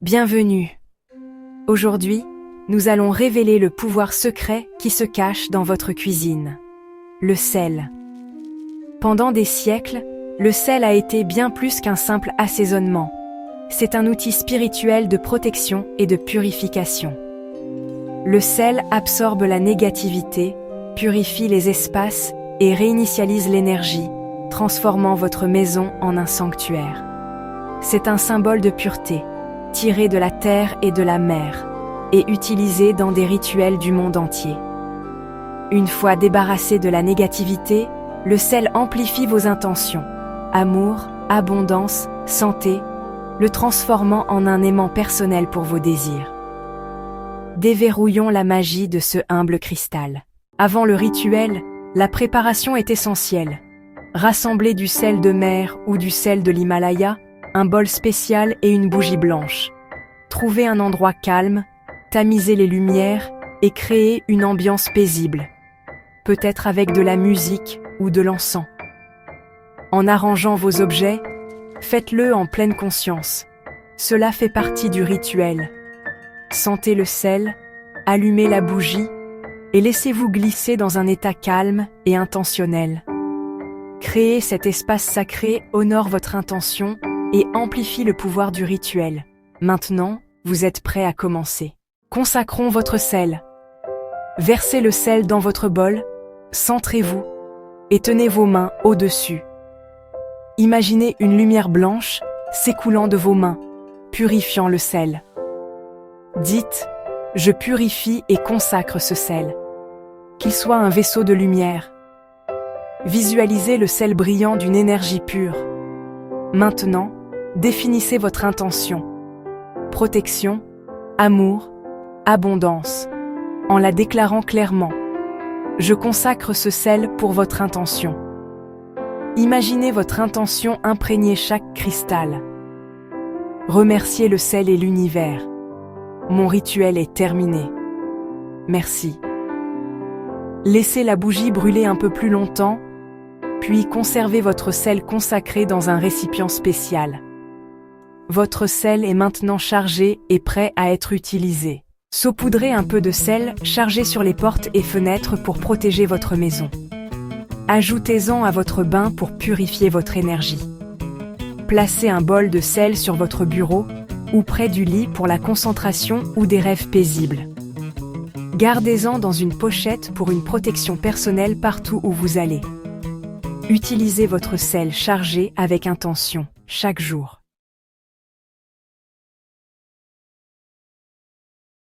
Bienvenue. Aujourd'hui, nous allons révéler le pouvoir secret qui se cache dans votre cuisine. Le sel. Pendant des siècles, le sel a été bien plus qu'un simple assaisonnement. C'est un outil spirituel de protection et de purification. Le sel absorbe la négativité, purifie les espaces et réinitialise l'énergie, transformant votre maison en un sanctuaire. C'est un symbole de pureté, tiré de la terre et de la mer, et utilisé dans des rituels du monde entier. Une fois débarrassé de la négativité, le sel amplifie vos intentions, amour, abondance, santé, le transformant en un aimant personnel pour vos désirs. Déverrouillons la magie de ce humble cristal. Avant le rituel, la préparation est essentielle. Rassemblez du sel de mer ou du sel de l'Himalaya, un bol spécial et une bougie blanche. Trouvez un endroit calme, tamisez les lumières et créez une ambiance paisible, peut-être avec de la musique ou de l'encens. En arrangeant vos objets, faites-le en pleine conscience. Cela fait partie du rituel. Sentez le sel, allumez la bougie et laissez-vous glisser dans un état calme et intentionnel. Créer cet espace sacré honore votre intention et amplifie le pouvoir du rituel. Maintenant, vous êtes prêt à commencer. Consacrons votre sel. Versez le sel dans votre bol, centrez-vous et tenez vos mains au-dessus. Imaginez une lumière blanche s'écoulant de vos mains, purifiant le sel. Dites « Je purifie et consacre ce sel », qu'il soit un vaisseau de lumière. Visualisez le sel brillant d'une énergie pure. Maintenant, définissez votre intention. Protection, amour, abondance, en la déclarant clairement. Je consacre ce sel pour votre intention. Imaginez votre intention imprégner chaque cristal. Remerciez le sel et l'univers. Mon rituel est terminé. Merci. Laissez la bougie brûler un peu plus longtemps, puis conservez votre sel consacré dans un récipient spécial. Votre sel est maintenant chargé et prêt à être utilisé. Saupoudrez un peu de sel chargé sur les portes et fenêtres pour protéger votre maison. Ajoutez-en à votre bain pour purifier votre énergie. Placez un bol de sel sur votre bureau ou près du lit pour la concentration ou des rêves paisibles. Gardez-en dans une pochette pour une protection personnelle partout où vous allez. Utilisez votre sel chargé avec intention, chaque jour.